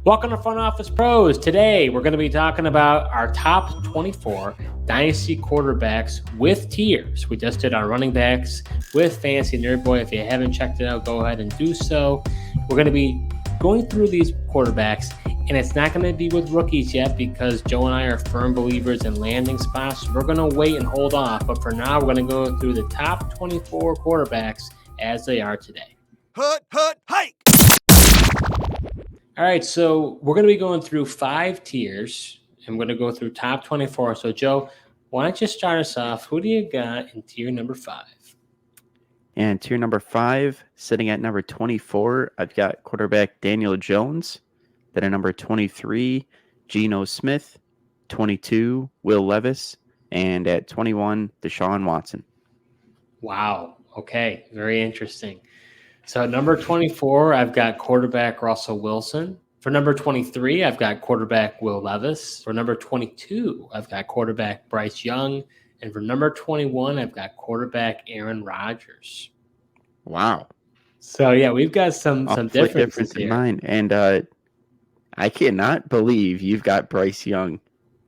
Welcome to Front Office Pros. Today, we're going to be talking about our top 24 Dynasty quarterbacks with tiers. We just did our running backs with Fantasy Nerd Boy. If you haven't checked it out, go ahead and do so. We're going to be going through these quarterbacks, and it's not going to be with rookies yet because Joe and I are firm believers in landing spots. So we're going to wait and hold off. But for now, we're going to go through the top 24 quarterbacks as they are today. Hike! All right, so we're going to be going through 5 tiers, and we're going to go through top 24. So, Joe, why don't you start us off? Who do you got in tier number 5? And tier number 5, sitting at number 24, I've got quarterback Daniel Jones. Then at number 23, Geno Smith. 22, Will Levis. And at 21, Deshaun Watson. Wow. Okay, very interesting. So at number 24, I've got quarterback Russell Wilson. For number 23, I've got quarterback Will Levis. For number 22, I've got quarterback Bryce Young. And for number 21, I've got quarterback Aaron Rodgers. Wow. So, yeah, we've got some differences here. In mine. And I cannot believe you've got Bryce Young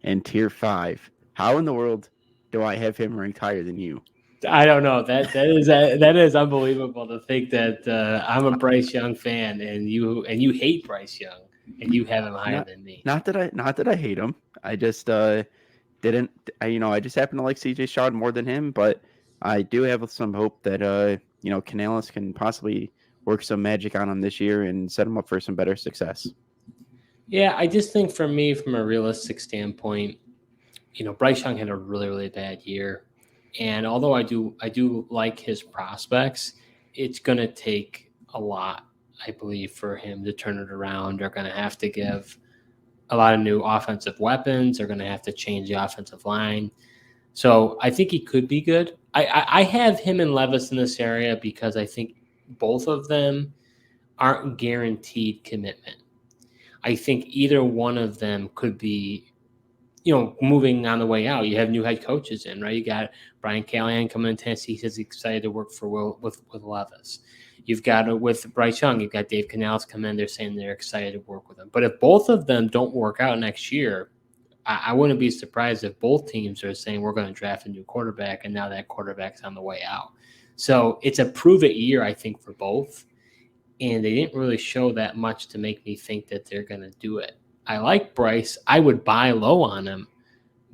in tier 5. How in the world do I have him ranked higher than you? I don't know. That is unbelievable to think that I'm a Bryce Young fan and you hate Bryce Young and you have him higher than me. Not that I hate him. I just I just happen to like CJ Stroud more than him, but I do have some hope that Canales can possibly work some magic on him this year and set him up for some better success. Yeah, I just think for me, from a realistic standpoint, Bryce Young had a really, really bad year. And although I do like his prospects, it's going to take a lot, I believe, for him to turn it around. They're going to have to give a lot of new offensive weapons. They're going to have to change the offensive line. So I think he could be good. I have him and Levis in this area because I think both of them aren't guaranteed commitment. I think either one of them could be moving on the way out. You have new head coaches in, right? You got Brian Callahan coming in Tennessee. He says he's excited to work for Will with Levis. You've got with Bryce Young, you've got Dave Canales come in. They're saying they're excited to work with him. But if both of them don't work out next year, I wouldn't be surprised if both teams are saying we're going to draft a new quarterback, and now that quarterback's on the way out. So it's a prove-it year, I think, for both. And they didn't really show that much to make me think that they're going to do it. I like Bryce. I would buy low on him,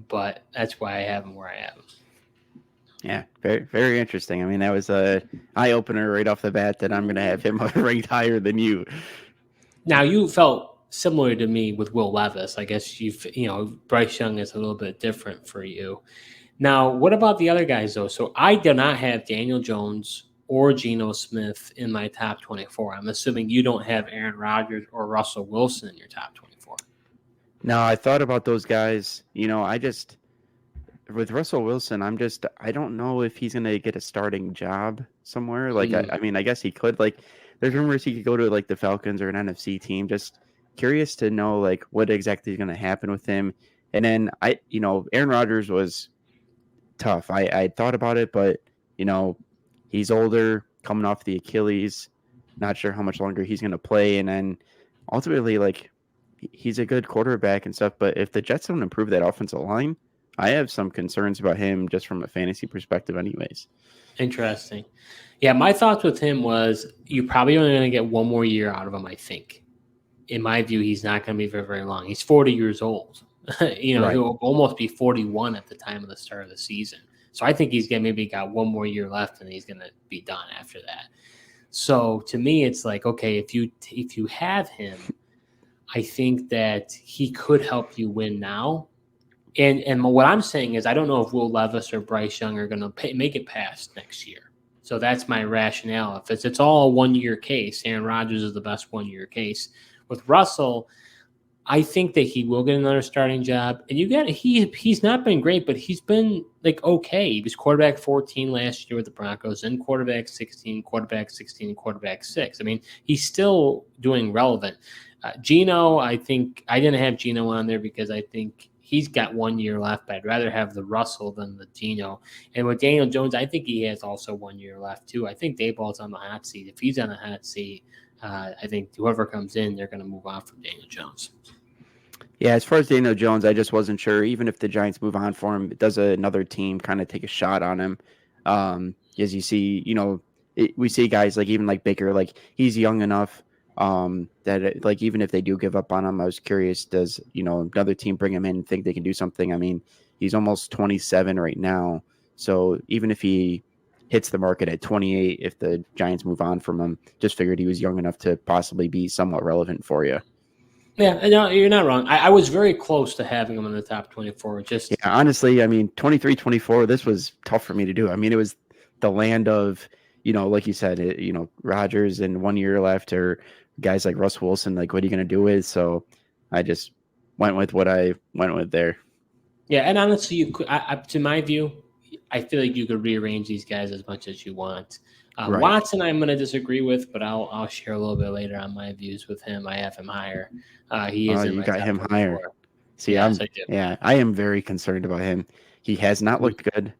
but that's why I have him where I have him. Yeah, very, very interesting. I mean, that was a eye-opener right off the bat that I'm going to have him ranked higher than you. Now, you felt similar to me with Will Levis. I guess Bryce Young is a little bit different for you. Now, what about the other guys, though? So I do not have Daniel Jones or Geno Smith in my top 24. I'm assuming you don't have Aaron Rodgers or Russell Wilson in your top 24. No, I thought about those guys. With Russell Wilson, I don't know if he's going to get a starting job somewhere. I guess he could. There's rumors he could go to, the Falcons or an NFC team. Just curious to know, what exactly is going to happen with him. And then, Aaron Rodgers was tough. I thought about it, but, he's older, coming off the Achilles. Not sure how much longer he's going to play. And then, ultimately, he's a good quarterback and stuff. But if the Jets don't improve that offensive line, I have some concerns about him just from a fantasy perspective anyways. Interesting. Yeah, my thoughts with him was you're probably only going to get one more year out of him, I think. In my view, he's not going to be very, very long. He's 40 years old. Right. He'll almost be 41 at the time of the start of the season. So I think he's maybe got one more year left and he's going to be done after that. So to me, it's okay, if you have him, I think that he could help you win now. And what I'm saying is I don't know if Will Levis or Bryce Young are going to make it past next year. So that's my rationale. If it's all a one-year case, Aaron Rodgers is the best one-year case. With Russell, I think that he will get another starting job. And he's not been great, but he's been okay. He was quarterback 14 last year with the Broncos, then quarterback 16, quarterback 16, quarterback 6. I mean, he's still doing relevant. Geno, I think I didn't have Geno on there because I think he's got 1 year left, but I'd rather have the Russell than the Geno. And with Daniel Jones, I think he has also 1 year left too. I think Dayball's on the hot seat. If he's on the hot seat, I think whoever comes in, they're going to move on from Daniel Jones. Yeah, as far as Daniel Jones, I just wasn't sure. Even if the Giants move on for him, does another team kind of take a shot on him? As you see, we see guys like even like Baker, like he's young enough that like even if they do give up on him, I was curious, does another team bring him in and think they can do something? I mean, he's almost 27 right now, so even if he hits the market at 28, if the Giants move on from him, just figured he was young enough to possibly be somewhat relevant for you. Yeah, no, you're not wrong. I was very close to having him in the top 24. Yeah, honestly, I mean, 23, 24, this was tough for me to do. I mean, it was the land of, like you said, Rodgers and 1 year left, or guys like Russ Wilson, like, what are you going to do with? So I just went with what I went with there. Yeah, and honestly, you could, to my view, I feel like you could rearrange these guys as much as you want. Right. Watson, I'm going to disagree with, but I'll share a little bit later on my views with him. I have him higher. He is. You got him 24. higher. See, yes, I am very concerned about him. He has not looked good.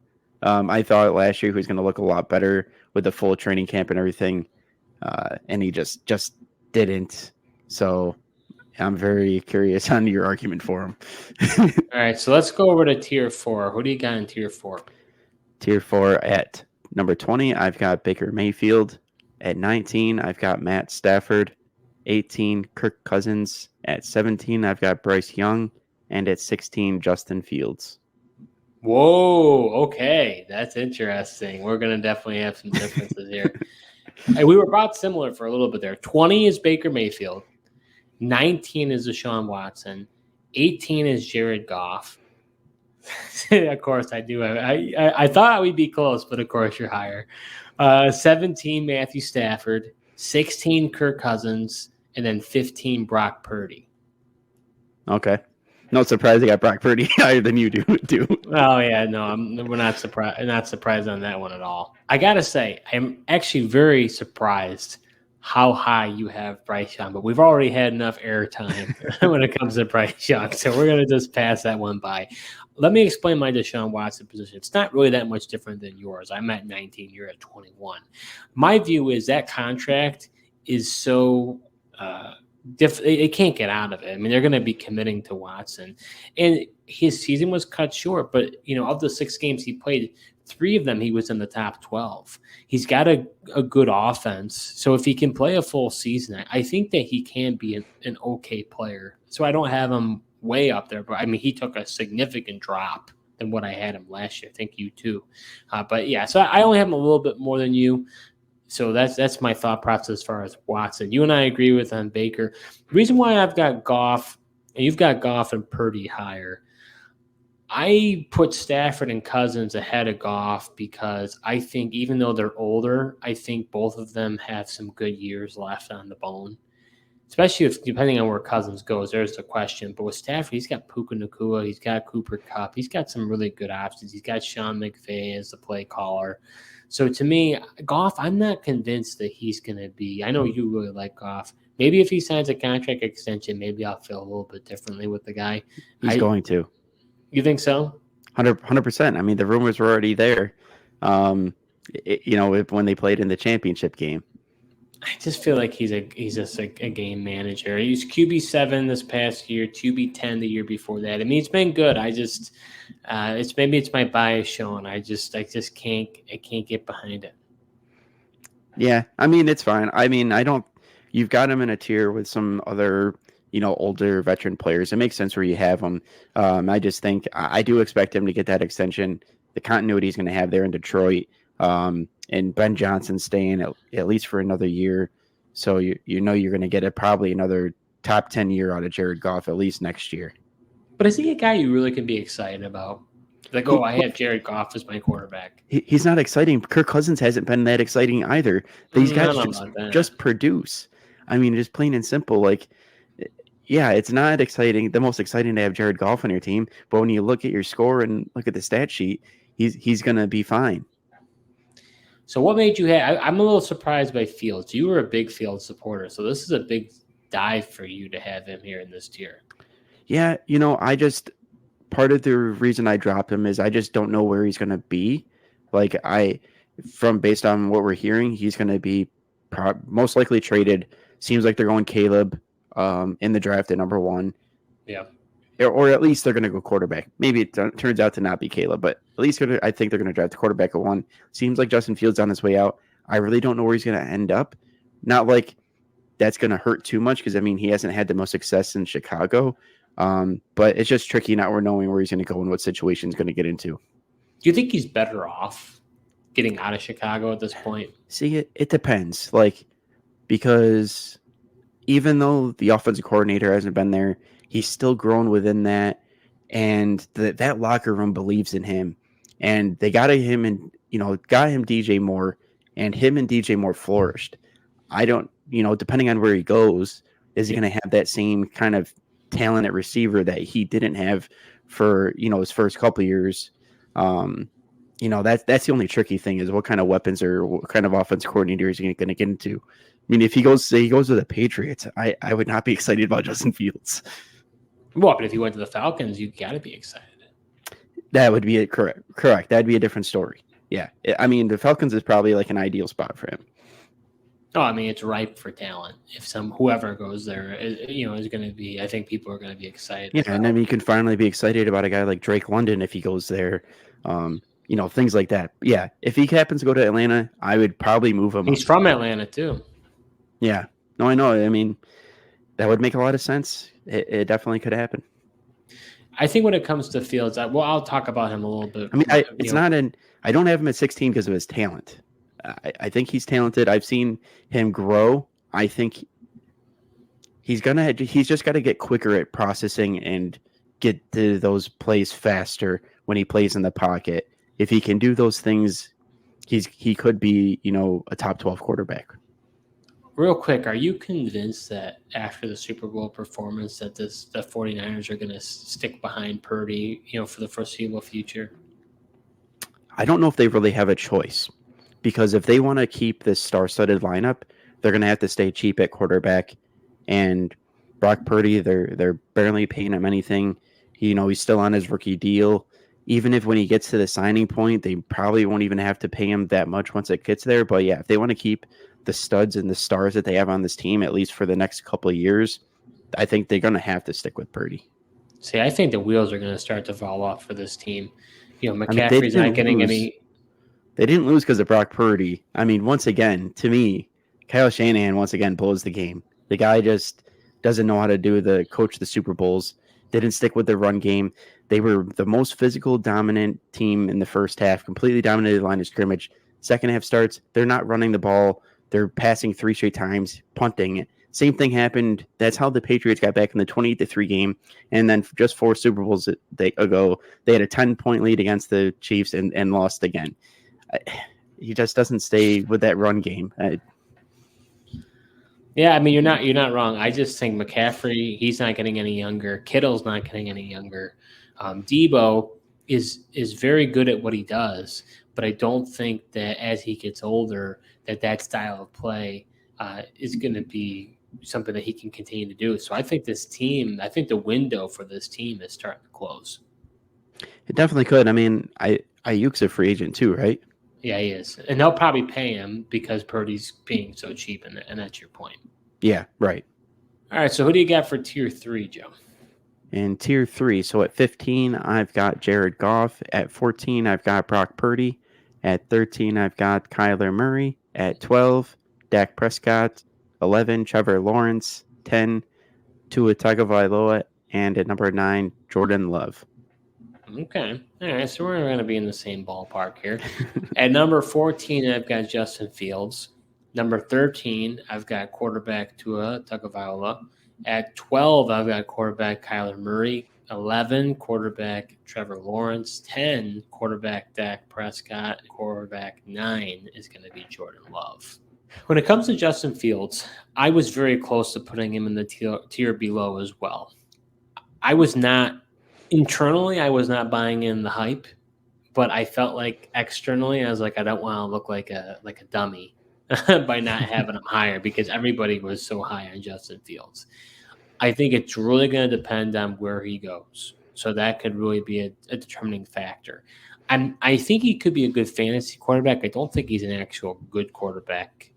I thought last year he was going to look a lot better with the full training camp and everything, and he just didn't. So I'm very curious on your argument for him. All right, so let's go over to tier 4. Who do you got in tier 4? Tier 4 at number 20, I've got Baker Mayfield. At 19, I've got Matt Stafford. 18, Kirk Cousins. At 17, I've got Bryce Young. And at 16, Justin Fields. Whoa, okay. That's interesting. We're going to definitely have some differences here. We were about similar for a little bit there. 20 is Baker Mayfield. 19 is Deshaun Watson. 18 is Jared Goff. Of course, I do. I thought we'd be close, but of course you're higher. 17, Matthew Stafford. 16, Kirk Cousins. And then 15, Brock Purdy. Okay. No surprise I got Brock Purdy higher than you do. Oh, yeah. No, we're not surprised on that one at all. I got to say, I'm actually very surprised how high you have Bryce Young, but we've already had enough airtime when it comes to Bryce Young, so we're going to just pass that one by. Let me explain my Deshaun Watson position. It's not really that much different than yours. I'm at 19. You're at 21. My view is that contract is so it can't get out of it. I mean, they're going to be committing to Watson. And his season was cut short, but, of the 6 games he played, 3 of them he was in the top 12. He's got a good offense. So if he can play a full season, I think that he can be an okay player. So I don't have him way up there, but I mean, he took a significant drop than what I had him last year. I think you too. But yeah, so I only have him a little bit more than you. So that's my thought process as far as Watson. You and I agree with on Baker. The reason why I've got Goff, and you've got Goff and Purdy higher, I put Stafford and Cousins ahead of Goff because I think even though they're older, I think both of them have some good years left on the bone. Especially depending on where Cousins goes, there's the question. But with Stafford, he's got Puka Nacua, he's got Cooper Kupp, he's got some really good options. He's got Sean McVay as the play caller. So to me, Goff, I'm not convinced that he's going to be. I know you really like Goff. Maybe if he signs a contract extension, maybe I'll feel a little bit differently with the guy. He's going to. You think so? 100%. I mean, the rumors were already there. When they played in the championship game. I just feel like he's just a game manager. He was QB7 this past year, QB10 the year before that. I mean, it's been good. I just it's my bias showing. I just can't get behind it. Yeah, I mean, it's fine. I mean, you've got him in a tier with some other, older veteran players. It makes sense where you have him. I just think I do expect him to get that extension, the continuity he's going to have there in Detroit. And Ben Johnson staying at least for another year. So you're going to get probably another top 10 year out of Jared Goff at least next year. But is he a guy you really can be excited about? Like, I have Jared Goff as my quarterback. He's not exciting. Kirk Cousins hasn't been that exciting either. These guys just produce. I mean, just plain and simple. Like, yeah, it's not exciting. The most exciting to have Jared Goff on your team. But when you look at your score and look at the stat sheet, he's going to be fine. So what made you have – I'm a little surprised by Fields. You were a big Fields supporter, so this is a big dive for you to have him here in this tier. Yeah, part of the reason I dropped him is I just don't know where he's going to be. Like based on what we're hearing, he's going to be most likely traded Seems like they're going Caleb in the draft at number 1. Yeah. Or at least they're going to go quarterback. Maybe it turns out to not be Caleb, but at least I think they're going to draft the quarterback at 1. Seems like Justin Fields on his way out. I really don't know where he's going to end up. Not like that's going to hurt too much because, I mean, he hasn't had the most success in Chicago. But it's just tricky not knowing where he's going to go and what situation he's going to get into. Do you think he's better off getting out of Chicago at this point? See, it depends. Like, because even though the offensive coordinator hasn't been there, he's still grown within that, and that locker room believes in him. And they got him DJ Moore, and him and DJ Moore flourished. I don't, depending on where he goes, is he going to have that same kind of talent at receiver that he didn't have for, his first couple of years? That's the only tricky thing is what kind of weapons or what kind of offense coordinator is he going to get into. I mean, if he goes to the Patriots, I would not be excited about Justin Fields. Well, but if he went to the Falcons, you got to be excited. That would be correct. That'd be a different story. Yeah. I mean, the Falcons is probably like an ideal spot for him. Oh, I mean, it's ripe for talent. If whoever goes there, is going to be, I think people are going to be excited. Yeah, and then you can finally be excited about a guy like Drake London if he goes there. Things like that. Yeah, if he happens to go to Atlanta, I would probably move him. He's from Atlanta too. Yeah. No, I know. I mean, that would make a lot of sense. It definitely could happen. I think when it comes to Fields, I'll talk about him a little bit. I mean, I don't have him at 16 because of his talent. I think he's talented. I've seen him grow. I think he's just got to get quicker at processing and get to those plays faster when he plays in the pocket. If he can do those things, he could be, a top 12 quarterback. Real quick, are you convinced that after the Super Bowl performance that the 49ers are going to stick behind Purdy, for the foreseeable future? I don't know if they really have a choice, because if they want to keep this star-studded lineup, they're going to have to stay cheap at quarterback. And Brock Purdy, they're barely paying him anything. He's still on his rookie deal. Even if when he gets to the signing point, they probably won't even have to pay him that much once it gets there. But yeah, if they want to keep the studs and the stars that they have on this team, at least for the next couple of years, I think they're going to have to stick with Purdy. See, I think the wheels are going to start to fall off for this team. McCaffrey's not getting any. They didn't lose because of Brock Purdy. I mean, once again, to me, Kyle Shanahan once again blows the game. The guy just doesn't know how to coach the Super Bowls. Didn't stick with their run game. They were the most physical, dominant team in the first half, completely dominated the line of scrimmage. Second half starts, they're not running the ball. They're passing 3 straight times, punting. Same thing happened. That's how the Patriots got back in the 28-3 game. And then just 4 Super Bowls ago, they had a 10-point lead against the Chiefs and lost again. He just doesn't stay with that run game. Yeah, I mean, you're not wrong. I just think McCaffrey, he's not getting any younger. Kittle's not getting any younger. Debo is very good at what he does, but I don't think that as he gets older, that style of play is going to be something that he can continue to do. So I think the window for this team is starting to close. It definitely could. I mean, Ayuk's a free agent too, right? Yeah, he is. And they'll probably pay him because Purdy's being so cheap, and that's your point. Yeah, right. All right, so who do you got for Tier 3, Joe? In Tier 3, so at 15, I've got Jared Goff. At 14, I've got Brock Purdy. At 13, I've got Kyler Murray. At 12, Dak Prescott. 11, Trevor Lawrence. 10, Tua Tagovailoa. And at number 9, Jordan Love. Okay. All right, so we're going to be in the same ballpark here. At number 14, I've got Justin Fields. Number 13, I've got quarterback Tua Tagovailoa. At 12, I've got quarterback Kyler Murray. 11, quarterback Trevor Lawrence. 10, quarterback Dak Prescott. Quarterback 9 is going to be Jordan Love. When it comes to Justin Fields, I was very close to putting him in the tier below as well. Internally, I was not buying in the hype, but I felt like externally, I was like, I don't want to look like a dummy by not having him higher because everybody was so high on Justin Fields. I think it's really going to depend on where he goes. So that could really be a determining factor. I think he could be a good fantasy quarterback. I don't think he's an actual good quarterback,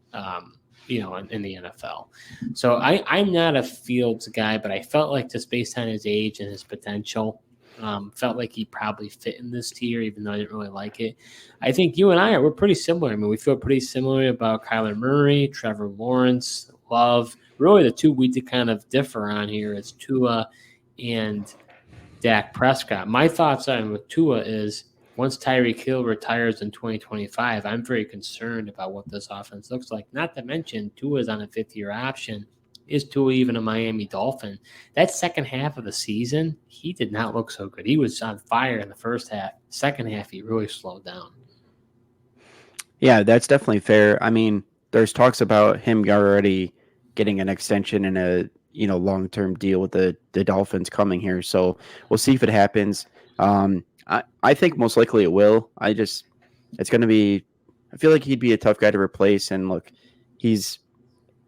in the NFL. So I'm not a Fields guy, but I felt like just based on his age and his potential, felt like he probably fit in this tier, even though I didn't really like it. I think you and we're pretty similar. I mean, we feel pretty similar about Kyler Murray, Trevor Lawrence, Love. Really, the two we did kind of differ on here is Tua and Dak Prescott. My thoughts on with Tua is once Tyreek Hill retires in 2025, I'm very concerned about what this offense looks like. Not to mention, Tua is on a fifth-year option. Is Tua even a Miami Dolphin? That second half of the season, he did not look so good. He was on fire in the first half. Second half, he really slowed down. Yeah, that's definitely fair. I mean, there's talks about him already getting an extension and a long-term deal with the Dolphins coming here. So we'll see if it happens. I think most likely it will. It's going to be. I feel like he'd be a tough guy to replace. And look, he's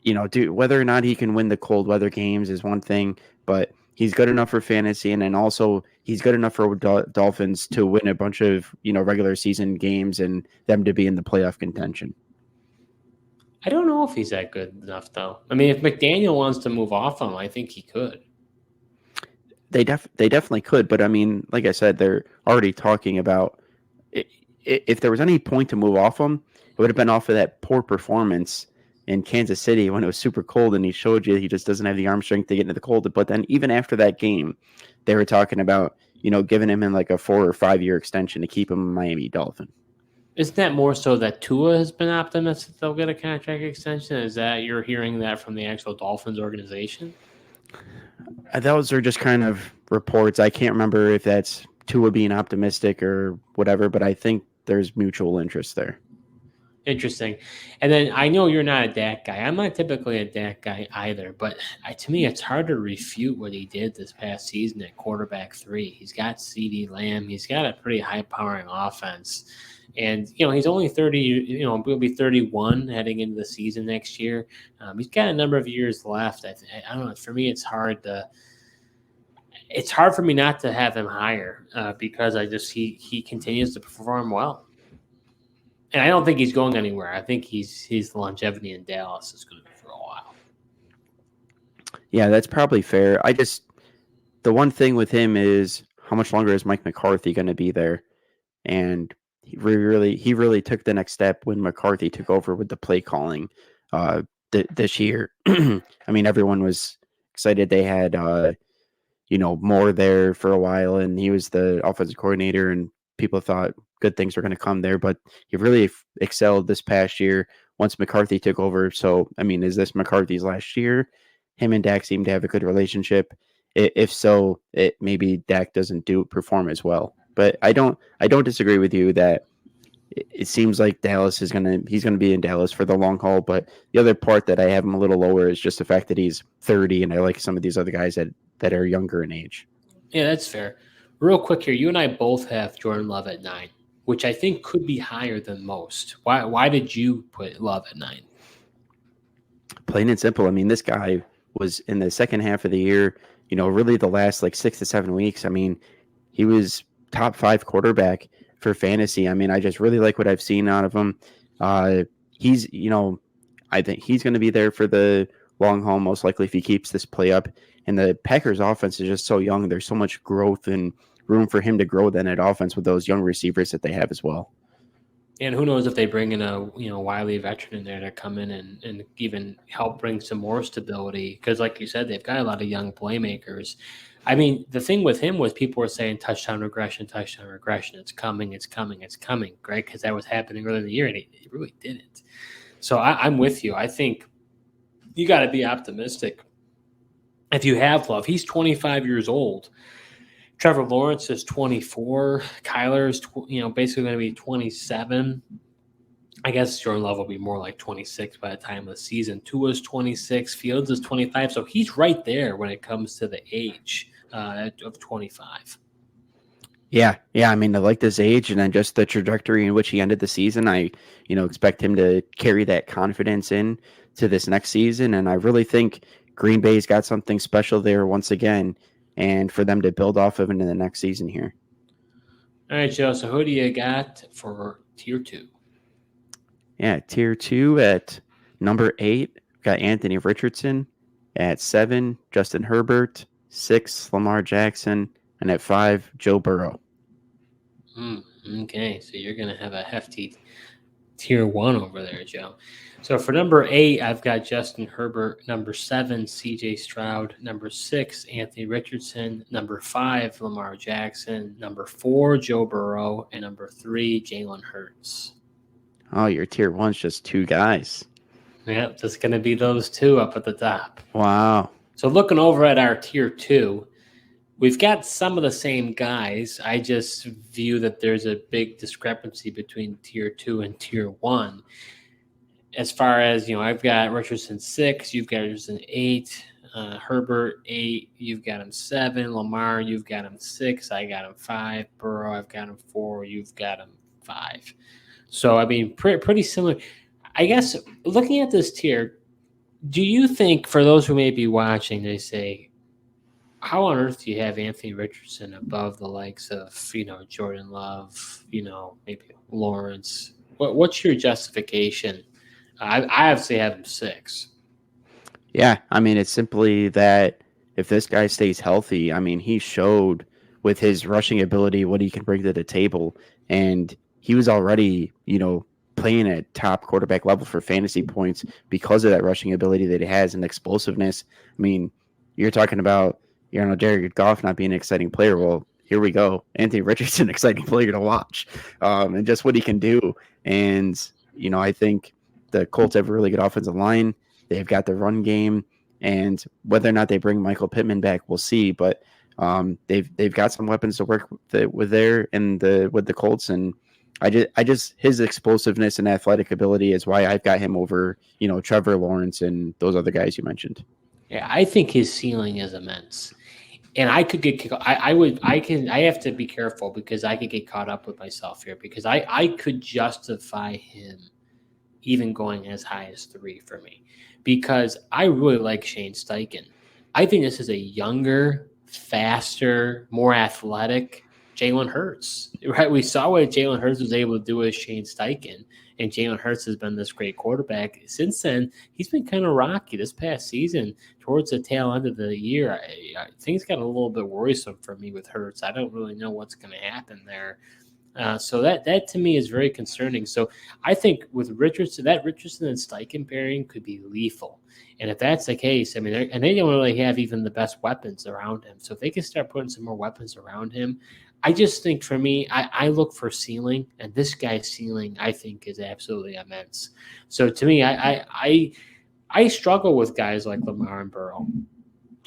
whether or not he can win the cold weather games is one thing, but he's good enough for fantasy, and then also he's good enough for Dolphins to win a bunch of regular season games and them to be in the playoff contention. I don't know if he's that good enough, though. I mean, if McDaniel wants to move off him, I think he could. They definitely could, but I mean, like I said, they're already talking about if there was any point to move off him, it would have been off of that poor performance in Kansas City when it was super cold, and he showed you he just doesn't have the arm strength to get into the cold. But then even after that game, they were talking about giving him in like a 4 or 5 year extension to keep him a Miami Dolphin. Isn't that more so that Tua has been optimistic they'll get a contract extension? Is that you're hearing that from the actual Dolphins organization? Those are just kind of reports. I can't remember if that's Tua being optimistic or whatever, but I think there's mutual interest there. Interesting. And then I know you're not a Dak guy. I'm not typically a Dak guy either, but to me, it's hard to refute what he did this past season at quarterback 3. He's got CeeDee Lamb. He's got a pretty high-powering offense. And, he's only 30, he'll be 31 heading into the season next year. He's got a number of years left. I don't know. For me, it's hard for me not to have him higher because he continues to perform well. And I don't think he's going anywhere. I think his longevity in Dallas is going to be for a while. Yeah, that's probably fair. The one thing with him is how much longer is Mike McCarthy going to be there? And he really took the next step when McCarthy took over with the play calling this year. I mean, everyone was excited they had more there for a while, and he was the offensive coordinator, and people thought good things were going to come there, but he really excelled this past year once McCarthy took over. So, I mean, is this McCarthy's last year? Him and Dak seem to have a good relationship. If so, maybe Dak doesn't perform as well. But I don't disagree with you that it seems like he's going to be in Dallas for the long haul. But the other part that I have him a little lower is just the fact that he's 30, and I like some of these other guys that are younger in age. Yeah, that's fair. Real quick here, you and I both have Jordan Love at 9, which I think could be higher than most. Why did you put Love at 9? Plain and simple. I mean, this guy was in the second half of the year, really the last like 6 to 7 weeks. I mean, he was top 5 quarterback for fantasy. I mean, I just really like what I've seen out of him. He's, I think he's going to be there for the long haul, most likely, if he keeps this play up. And the Packers offense is just so young. There's so much growth and room for him to grow then at offense with those young receivers that they have as well. And who knows if they bring in a wily veteran in there to come in and even help bring some more stability. Because like you said, they've got a lot of young playmakers. I mean, the thing with him was people were saying touchdown regression. It's coming, Greg, because that was happening earlier in the year, and it really didn't. So I'm with you. I think you got to be optimistic. If you have Love, he's 25 years old. Trevor Lawrence is 24. Kyler is, basically going to be 27. I guess Jordan Love will be more like 26 by the time of the season. Tua's 26. Fields is 25. So he's right there when it comes to the age of 25. Yeah. I mean, I like this age and then just the trajectory in which he ended the season. I, expect him to carry that confidence in to this next season. And I really think Green Bay's got something special there once again, and for them to build off of into the next season here. All right, Joe. So who do you got for tier 2? Yeah, tier 2 at Number 8, got Anthony Richardson. At 7, Justin Herbert. 6, Lamar Jackson. And at 5, Joe Burrow. Okay, so you're going to have a hefty tier 1 over there, Joe. So for number 8, I've got Justin Herbert. Number 7, C.J. Stroud. Number 6, Anthony Richardson. Number 5, Lamar Jackson. Number 4, Joe Burrow. And number 3, Jalen Hurts. Oh, your tier 1's just 2 guys. Yep, just going to be those 2 up at the top. Wow. So looking over at our tier 2, we've got some of the same guys. I just view that there's a big discrepancy between tier 2 and tier 1. As far as, I've got Richardson 6, you've got Richardson 8, Herbert 8, you've got him 7, Lamar, you've got him 6, I got him 5, Burrow, I've got him 4, you've got him 5. So, I mean, pretty similar. I guess looking at this tier, do you think for those who may be watching, they say, how on earth do you have Anthony Richardson above the likes of, Jordan Love, maybe Lawrence? What's your justification? I obviously have him 6. Yeah, I mean, it's simply that if this guy stays healthy, I mean, he showed with his rushing ability what he can bring to the table. And he was already, playing at top quarterback level for fantasy points because of that rushing ability that he has and explosiveness. I mean, you're talking about, Jared Goff not being an exciting player. Well, here we go. Anthony Richardson, exciting player to watch, and just what he can do. And, I think the Colts have a really good offensive line. They've got the run game, and whether or not they bring Michael Pittman back, we'll see. But they've got some weapons to work with there and with the Colts, and I just his explosiveness and athletic ability is why I've got him over Trevor Lawrence and those other guys you mentioned. Yeah, I think his ceiling is immense. And I could get I have to be careful because I could get caught up with myself here because I could justify him even going as high as 3 for me because I really like Shane Steichen. I think this is a younger, faster, more athletic Jalen Hurts. Right? We saw what Jalen Hurts was able to do with Shane Steichen, and Jalen Hurts has been this great quarterback. Since then, he's been kind of rocky this past season. Towards the tail end of the year, things got a little bit worrisome for me with Hurts. I don't really know what's going to happen there. So that to me is very concerning. So I think with Richardson and Steichen pairing could be lethal. And if that's the case, I mean, and they don't really have even the best weapons around him. So if they can start putting some more weapons around him, I just think for me, I look for ceiling, and this guy's ceiling I think is absolutely immense. So to me, I struggle with guys like Lamar and Burrow.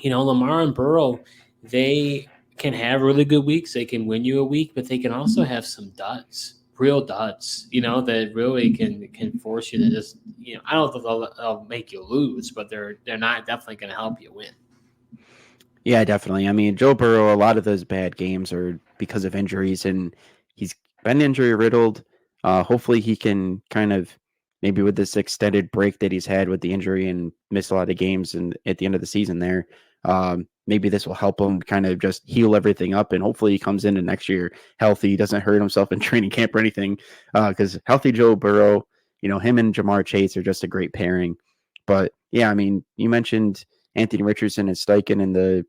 Lamar and Burrow, they can have really good weeks. They can win you a week, but they can also have some duds, real duds, that really can force you to just, I don't think they'll make you lose, but they're not definitely going to help you win. Yeah, definitely. I mean, Joe Burrow, a lot of those bad games are because of injuries, and he's been injury riddled. Hopefully he can kind of maybe with this extended break that he's had with the injury and missed a lot of games and at the end of the season there, maybe this will help him kind of just heal everything up, and hopefully he comes into next year healthy. He doesn't hurt himself in training camp or anything, because healthy Joe Burrow, him and Jamar Chase are just a great pairing. But yeah, I mean, you mentioned Anthony Richardson and Steichen in the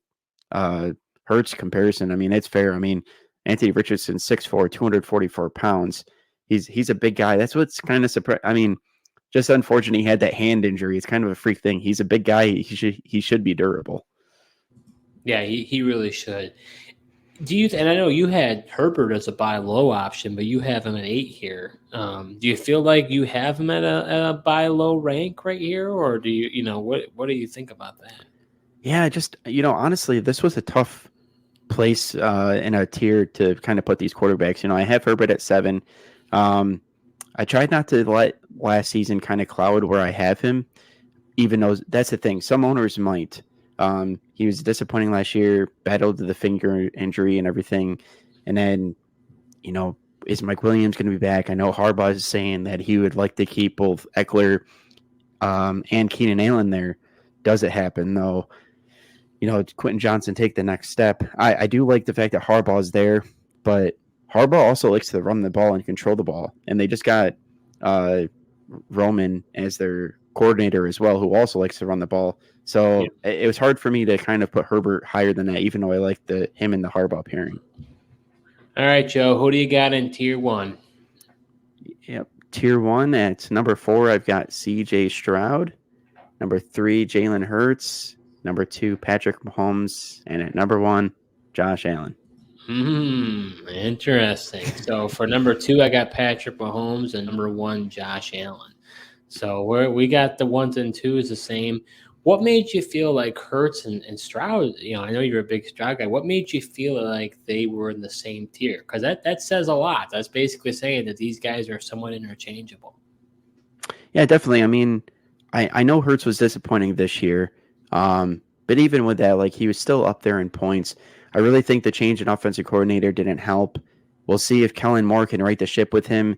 Hurts comparison. I mean, it's fair. I mean, Anthony Richardson, 6'4", 244 pounds. He's a big guy. That's what's kind of surprising. I mean, just unfortunate he had that hand injury. It's kind of a freak thing. He's a big guy. He should be durable. Yeah, he really should. And I know you had Herbert as a buy low option, but you have him at 8 here. Do you feel like you have him at a buy low rank right here, or do you what do you think about that? Yeah, just honestly, this was a tough place in a tier to kind of put these quarterbacks. I have Herbert at 7. I tried not to let last season kind of cloud where I have him, even though that's the thing. Some owners might. He was disappointing last year, battled the finger injury and everything. And then, is Mike Williams going to be back? I know Harbaugh is saying that he would like to keep both Eckler and Keenan Allen there. Does it happen, though? Quentin Johnson take the next step. I do like the fact that Harbaugh is there, but Harbaugh also likes to run the ball and control the ball. And they just got Roman as their coordinator as well, who also likes to run the ball. So it was hard for me to kind of put Herbert higher than that, even though I like him and the Harbaugh pairing. All right, Joe, who do you got in tier 1? Yep. Tier 1 at number 4, I've got CJ Stroud. Number 3, Jalen Hurts. Number 2, Patrick Mahomes. And at number 1, Josh Allen. Interesting. So for number 2, I got Patrick Mahomes, and number 1, Josh Allen. So we got the 1s and 2s the same. What made you feel like Hurts and Stroud? I know you're a big Stroud guy. What made you feel like they were in the same tier? Because that says a lot. That's basically saying that these guys are somewhat interchangeable. Yeah, definitely. I mean, I know Hurts was disappointing this year, but even with that, like, he was still up there in points. I really think the change in offensive coordinator didn't help. We'll see if Kellen Moore can right the ship with him.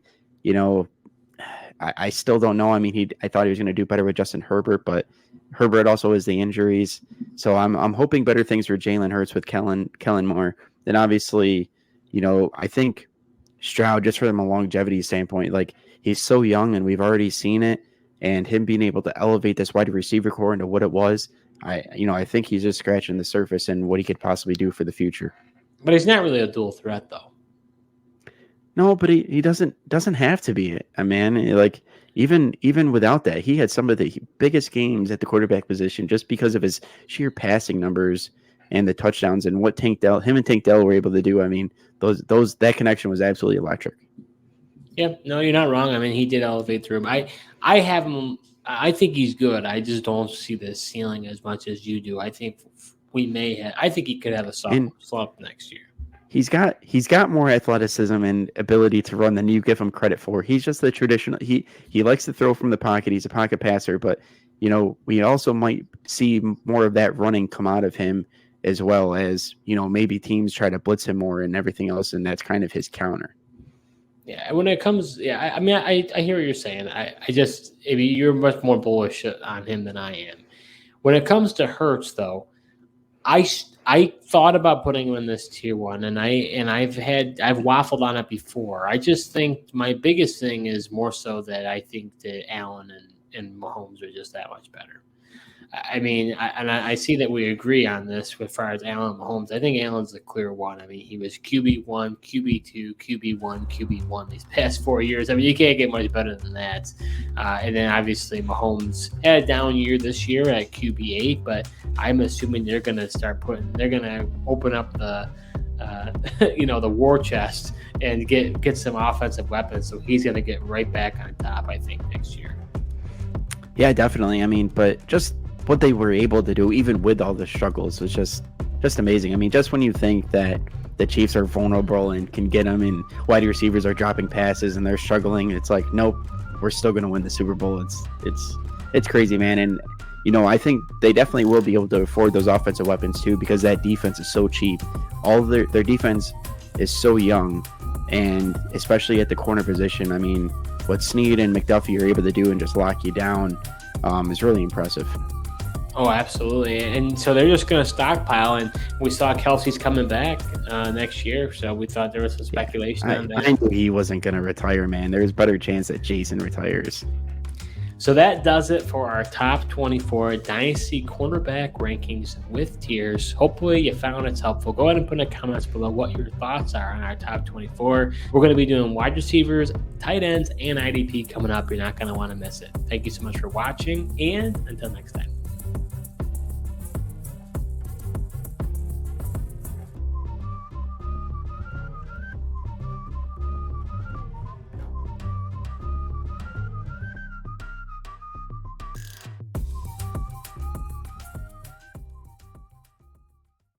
I still don't know. I mean, I thought he was going to do better with Justin Herbert, but Herbert also has the injuries. So I'm hoping better things for Jalen Hurts with Kellen Moore. Then obviously, I think Stroud, just from a longevity standpoint, like, he's so young and we've already seen it, and him being able to elevate this wide receiver core into what it was, I think he's just scratching the surface and what he could possibly do for the future. But he's not really a dual threat, though. No, but he doesn't have to be a man. Like, even without that, he had some of the biggest games at the quarterback position just because of his sheer passing numbers and the touchdowns and what him and Tank Dell were able to do. I mean, that connection was absolutely electric. Yeah, no, you're not wrong. I mean, he did elevate through him. I have him. I think he's good. I just don't see the ceiling as much as you do. I think I think he could have a slump next year. He's got more athleticism and ability to run than you give him credit for. He's just the traditional. He likes to throw from the pocket. He's a pocket passer, but we also might see more of that running come out of him, as well as maybe teams try to blitz him more and everything else, and that's kind of his counter. Yeah, when it comes, I mean, I hear what you're saying. Maybe you're much more bullish on him than I am. When it comes to Hurts, though, I thought about putting him in this tier 1, and I've waffled on it before. I just think my biggest thing is more so that I think that Allen and Mahomes are just that much better. I mean, I see that we agree on this as far as Allen and Mahomes. I think Allen's the clear one. I mean, he was QB1, QB2, QB1, QB1 these past 4 years. I mean, you can't get much better than that. And then obviously Mahomes had a down year this year at QB8, but I'm assuming they're going to open up the the war chest and get some offensive weapons. So he's going to get right back on top, I think, next year. Yeah, definitely. I mean, but just what they were able to do, even with all the struggles, was just amazing. I mean, just when you think that the Chiefs are vulnerable and can get them, and wide receivers are dropping passes and they're struggling, it's like, nope, we're still going to win the Super Bowl. It's crazy, man. And I think they definitely will be able to afford those offensive weapons too, because that defense is so cheap. All of their defense is so young, and especially at the corner position. I mean, what Snead and McDuffie are able to do and just lock you down is really impressive. Oh, absolutely. And so they're just going to stockpile. And we saw Kelsey's coming back next year. So we thought there was some speculation on that. I knew he wasn't going to retire, man. There's a better chance that Jason retires. So that does it for our top 24 Dynasty cornerback rankings with tiers. Hopefully you found it's helpful. Go ahead and put in the comments below what your thoughts are on our top 24. We're going to be doing wide receivers, tight ends, and IDP coming up. You're not going to want to miss it. Thank you so much for watching, and until next time.